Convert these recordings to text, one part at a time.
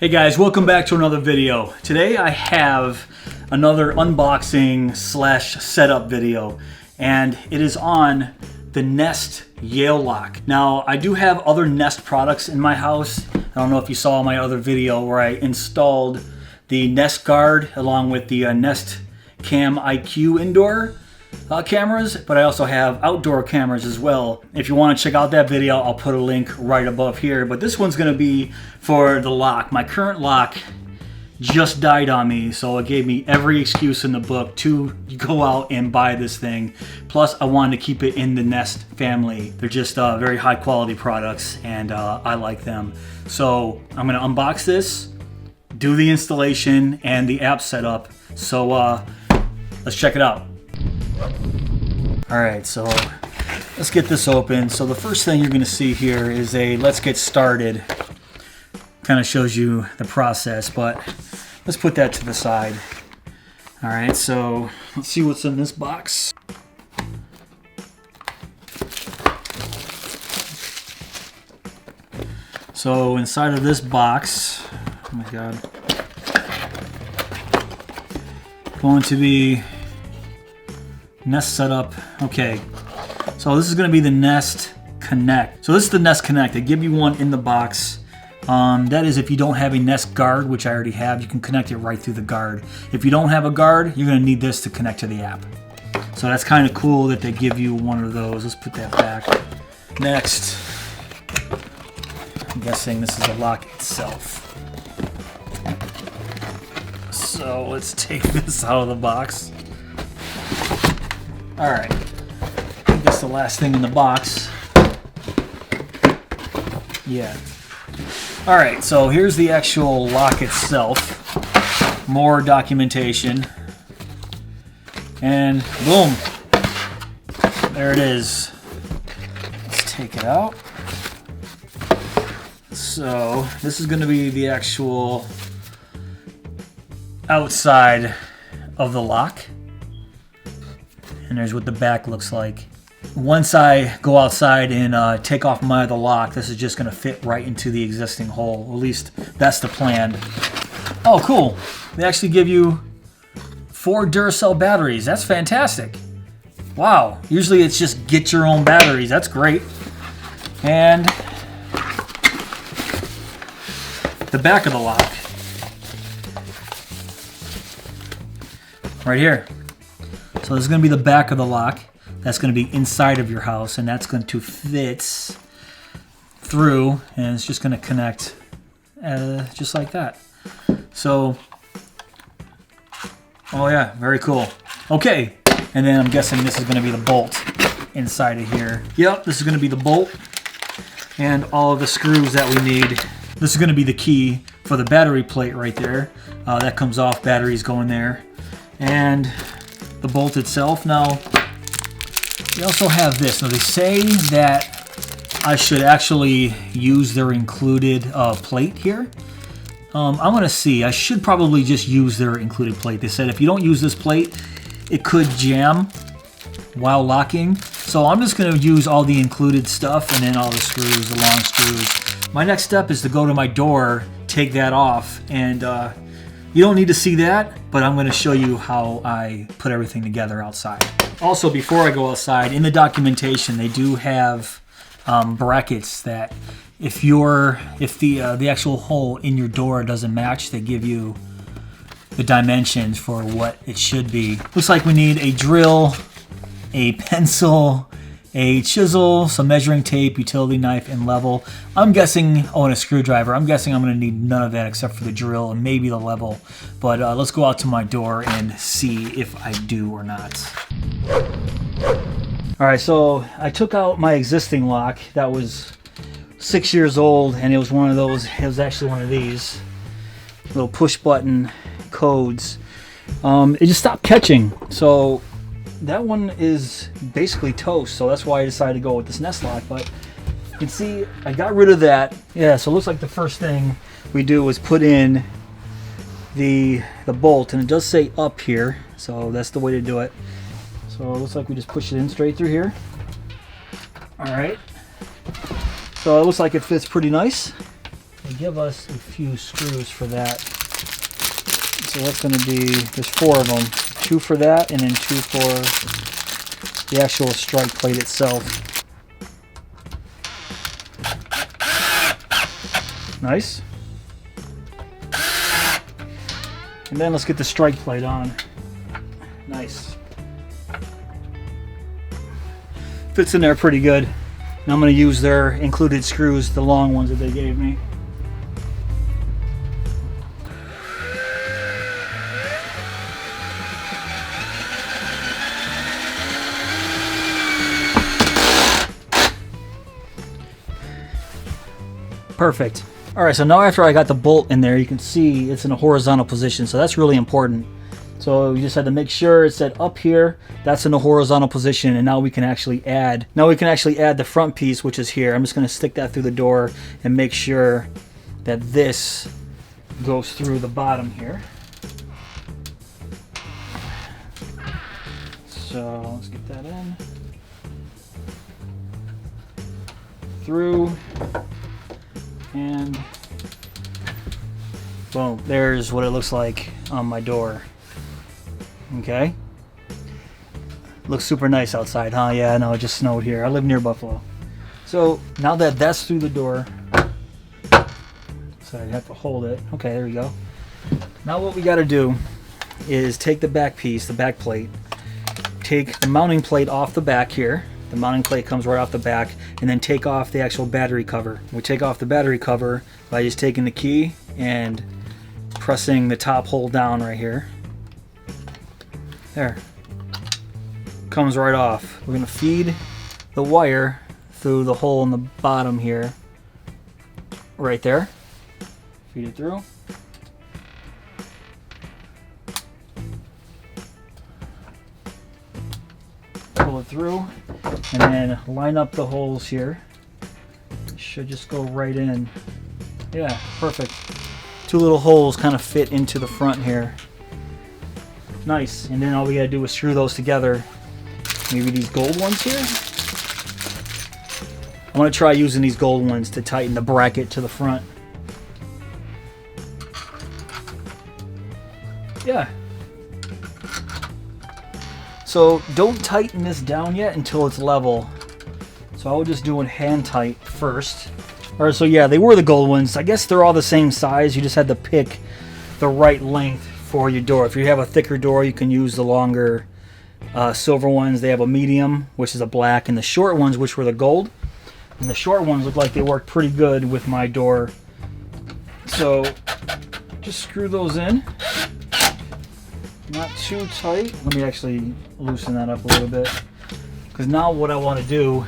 Hey guys, welcome back to another video. Today I have another unboxing slash setup video, and it is on the Nest Yale lock. Now I do have other Nest products in my house. I don't know if you saw my other video where I installed the Nest Guard along with the Nest Cam IQ indoor cameras, but I also have outdoor cameras as well. If you want to check out that video, I'll put a link right above here. But this one's going to be for the lock. My current lock just died on me, so it gave me every excuse in the book to go out and buy this thing. Plus, I wanted to keep it in the Nest family. They're just very high quality products, and I like them. So I'm going to unbox this, do the installation and the app setup. So let's check it out. Alright, so let's get this open. So the first thing you're going to see here is a let's get started. Kind of shows you the process, but let's put that to the side. Alright, so let's see what's in this box. So inside of this box, oh my god, going to be Nest setup. Okay, so this is going to be the Nest Connect. So this is the Nest Connect. They give you one in the box. That is if you don't have a Nest Guard, which I already have, you can connect it right through the Guard. If you don't have a Guard, you're going to need this to connect to the app. So that's kind of cool that they give you one of those. Let's put that back. Next, I'm guessing this is the lock itself. So let's take this out of the box. Alright, I guess the last thing in the box. Yeah. Alright, so here's the actual lock itself. More documentation. And boom. There it is. Let's take it out. So this is going to be the actual outside of the lock. And there's what the back looks like. Once I go outside and take off my other lock, this is just going to fit right into the existing hole. At least that's the plan. Oh, cool. They actually give you 4 Duracell batteries. That's fantastic. Wow. Usually it's just get your own batteries. That's great. And the back of the lock. Right here. So this is going to be the back of the lock. That's going to be inside of your house, and that's going to fit through, and it's just going to connect just like that. So, oh yeah, very cool. Okay, and then I'm guessing this is going to be the bolt inside of here. Yep, this is going to be the bolt and all of the screws that we need. This is going to be the key for the battery plate right there. That comes off, batteries go in there. And the bolt itself. Now, they also have this. Now, they say that I should actually use their included plate here. I'm going to see. I should probably just use their included plate. They said if you don't use this plate, it could jam while locking. So I'm just going to use all the included stuff and then all the screws, the long screws. My next step is to go to my door, take that off, and you don't need to see that, but I'm going to show you how I put everything together outside. Also, before I go outside, in the documentation, they do have brackets that if the actual hole in your door doesn't match, they give you the dimensions for what it should be. Looks like we need a drill, a pencil, a chisel, some measuring tape, utility knife, and level. I'm guessing, oh, and a screwdriver. I'm guessing I'm going to need none of that except for the drill and maybe the level. But let's go out to my door and see if I do or not. Alright, so I took out my existing lock that was 6 years old, and it was one of those, it was actually one of these little push button codes. It just stopped catching. So that one is basically toast, so that's why I decided to go with this Nest lock. But you can see I got rid of that. Yeah, so it looks like the first thing we do is put in the bolt, and it does say up here, so that's the way to do it. So it looks like we just push it in straight through here. All right. So it looks like it fits pretty nice. they give us a few screws for that. So that's going to be, there's 4 of them. 2 for that, and then 2 for the actual strike plate itself. Nice. And then let's get the strike plate on. Nice. Fits in there pretty good. And I'm going to use their included screws, the long ones that they gave me. Perfect. Alright, so now after I got the bolt in there, you can see it's in a horizontal position, so that's really important. So you just had to make sure it's set up here, that's in a horizontal position, and now we can actually add the front piece, which is here. I'm just going to stick that through the door and make sure that this goes through the bottom here. So let's get that in. Through. And boom, there's what it looks like on my door. Okay, looks super nice outside, huh? Yeah, I know, it just snowed here. I live near Buffalo. So now that that's through the door, so I have to hold it. Okay, there we go. Now what we got to do is take the back piece, the back plate, take the mounting plate off the back here. The mounting plate comes right off the back, and then take off the actual battery cover. We take off the battery cover by just taking the key and pressing the top hole down right here. There. Comes right off. We're going to feed the wire through the hole in the bottom here. Right there. Feed it through. Pull it through, and then line up the holes here. Should just go right in. Yeah, perfect. 2 little holes kind of fit into the front here. Nice. And then all we gotta do is screw those together. Maybe these gold ones here. I want to try using these gold ones to tighten the bracket to the front. Yeah. So don't tighten this down yet until it's level. So I will just do it hand tight first. Alright, so yeah, they were the gold ones. I guess they're all the same size. You just had to pick the right length for your door. If you have a thicker door, you can use the longer silver ones. They have a medium, which is a black, and the short ones, which were the gold. And the short ones look like they worked pretty good with my door. So just screw those in. Not too tight. Let me actually loosen that up a little bit, because now what I want to do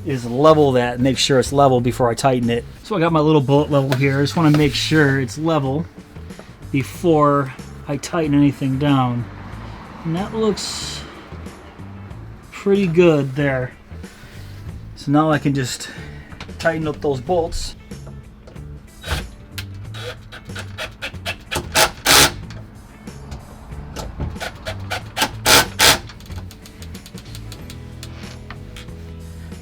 is level that, make sure it's level before I tighten it. So I got my little bullet level here. I just want to make sure it's level before I tighten anything down. And that looks pretty good there. So now I can just tighten up those bolts.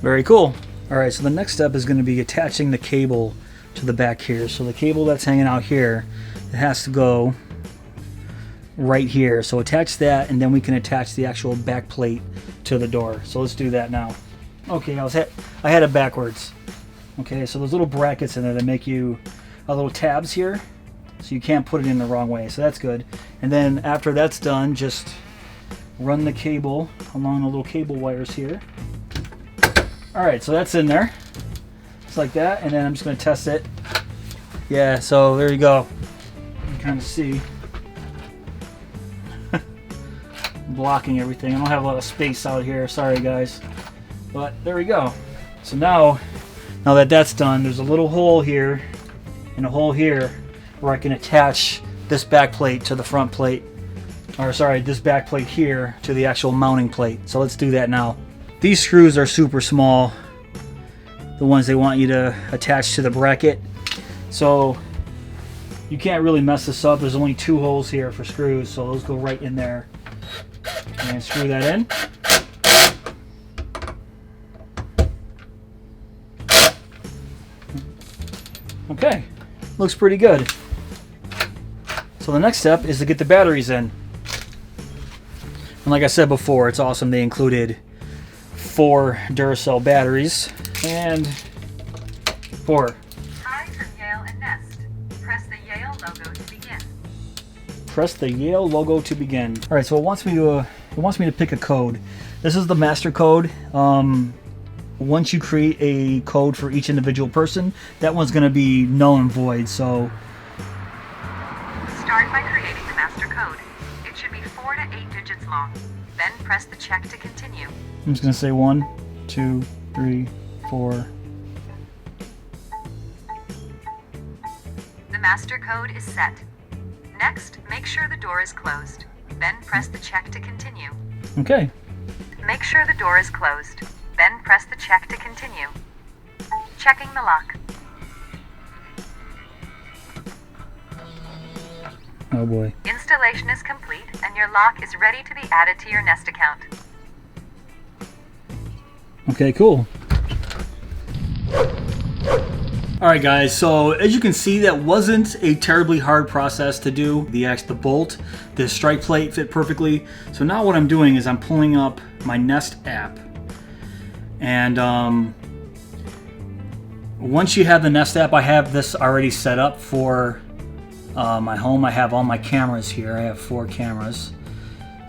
Very cool. Alright, so the next step is going to be attaching the cable to the back here. So the cable that's hanging out here, it has to go right here. So attach that, and then we can attach the actual back plate to the door. So let's do that now. Okay, I had it backwards. Okay, so those little brackets in there that make you little tabs here, so you can't put it in the wrong way. So that's good. And then after that's done, just run the cable along the little cable wires here. Alright, so that's in there. Just like that, and then I'm just going to test it. Yeah, so there you go. You can kind of see. Blocking everything. I don't have a lot of space out here. Sorry, guys. But there we go. So now that that's done, there's a little hole here and a hole here where I can attach this back plate to the front plate. Or sorry, this back plate here to the actual mounting plate. So let's do that now. These screws are super small, the ones they want you to attach to the bracket. So you can't really mess this up. There's only 2 holes here for screws, so those go right in there. And screw that in. Okay, looks pretty good. So the next step is to get the batteries in. And like I said before, it's awesome they included 4 Duracell batteries and 4. Hi from Yale and Nest. Press the Yale logo to begin. Press the Yale logo to begin. All right, so it wants me to pick a code. This is the master code. Once you create a code for each individual person, that one's going to be null and void. So start by creating the master code. It should be 4 to 8 digits long. Then press the check to continue. I'm just going to say 1, 2, 3, 4. The master code is set. Next, make sure the door is closed. Then press the check to continue. Okay. Make sure the door is closed. Then press the check to continue. Checking the lock. Oh boy. Installation is complete and your lock is ready to be added to your Nest account. Okay, cool. Alright guys, so as you can see, that wasn't a terribly hard process to do. The bolt, the strike plate fit perfectly. So now what I'm doing is I'm pulling up my Nest app. And once you have the Nest app, I have this already set up for my home. I have all my cameras here. I have 4 cameras.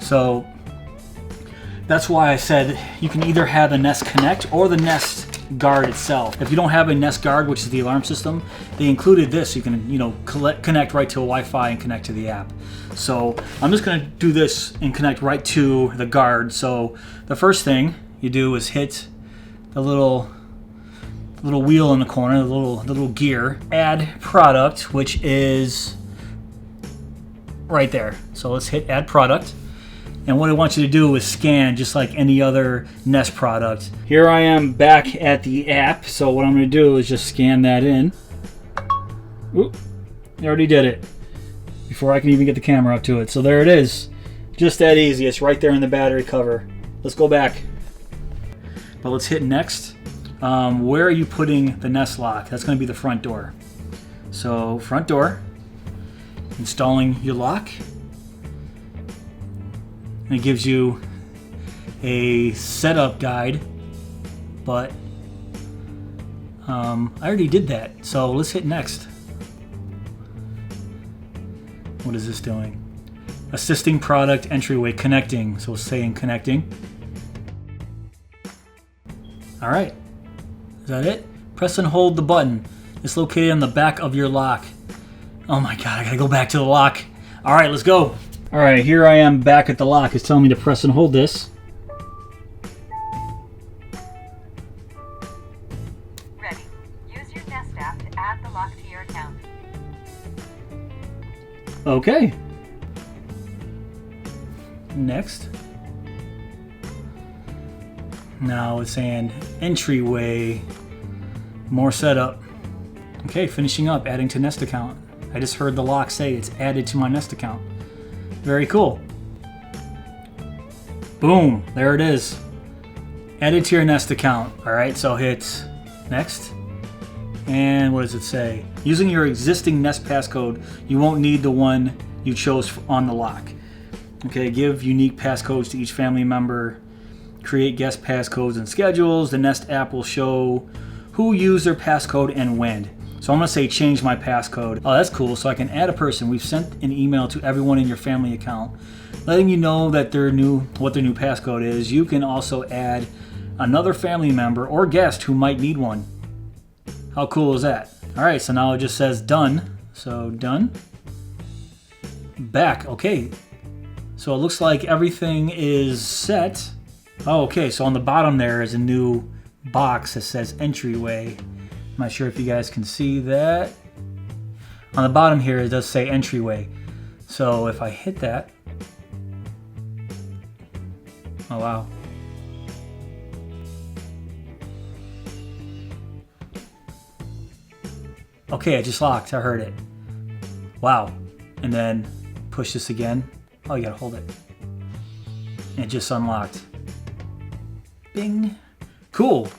So that's why I said you can either have the Nest Connect or the Nest Guard itself. If you don't have a Nest Guard, which is the alarm system, they included this. You can, connect right to a Wi-Fi and connect to the app. So I'm just going to do this and connect right to the Guard. So the first thing you do is hit the little wheel in the corner, the little gear. Add product, which is right there. So let's hit add product. And what I want you to do is scan just like any other Nest product. Here I am back at the app. So what I'm going to do is just scan that in. Oop, I already did it before I can even get the camera up to it. So there it is. Just that easy. It's right there in the battery cover. Let's go back. But let's hit next. Where are you putting the Nest lock? That's going to be the front door. So front door, installing your lock. And it gives you a setup guide, but I already did that. So let's hit next. What is this doing? Assisting product entryway, connecting. So it's saying connecting. All right, is that it? Press and hold the button. It's located on the back of your lock. Oh my God, I gotta go back to the lock. All right, let's go. All right, here I am back at the lock. It's telling me to press and hold this. Ready. Use your Nest app to add the lock to your account. Okay. Next. Now it's saying entryway, more setup. Okay, finishing up, adding to Nest account. I just heard the lock say it's added to my Nest account. Very cool. Boom, there it is. Added to your Nest account. All right, so hit next. And what does it say? Using your existing Nest passcode, you won't need the one you chose on the lock. Okay, give unique passcodes to each family member. Create guest passcodes and schedules. The Nest app will show who used their passcode and when. So I'm going to say change my passcode. Oh, that's cool. So I can add a person. We've sent an email to everyone in your family account, letting you know that what their new passcode is. You can also add another family member or guest who might need one. How cool is that? All right, so now it just says done. So done. Back. Okay. So it looks like everything is set. Oh, okay. So on the bottom there is a new box that says entryway. I'm not sure if you guys can see that. On the bottom here, it does say entryway. So if I hit that, oh wow. Okay, it just locked, I heard it. Wow. And then push this again. Oh, you gotta hold it. And it just unlocked. Bing. Cool.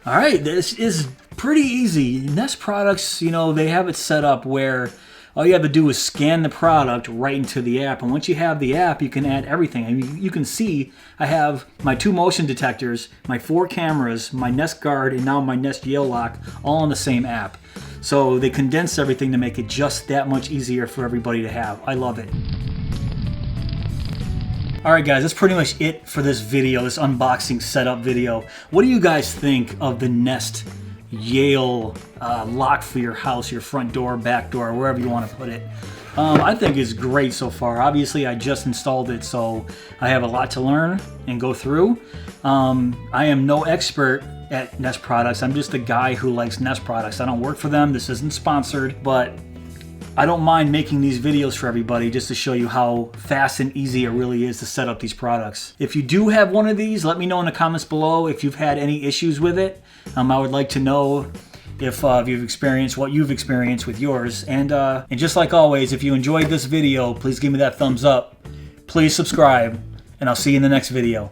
All right, this is pretty easy. Nest products, you know, they have it set up where all you have to do is scan the product right into the app. And once you have the app, you can add everything. I mean, you can see I have my 2 motion detectors, my 4 cameras, my Nest Guard, and now my Nest Yale lock all on the same app. So they condense everything to make it just that much easier for everybody to have. I love it. Alright guys, that's pretty much it for this video, this unboxing setup video. What do you guys think of the Nest Yale lock for your house, your front door, back door, wherever you want to put it? I think it's great so far. Obviously, I just installed it, so I have a lot to learn and go through. I am no expert at Nest products. I'm just a guy who likes Nest products. I don't work for them. This isn't sponsored, but I don't mind making these videos for everybody just to show you how fast and easy it really is to set up these products. If you do have one of these, let me know in the comments below if you've had any issues with it. I would like to know if you've experienced what you've experienced with yours. And just like always, if you enjoyed this video, please give me that thumbs up. Please subscribe, and I'll see you in the next video.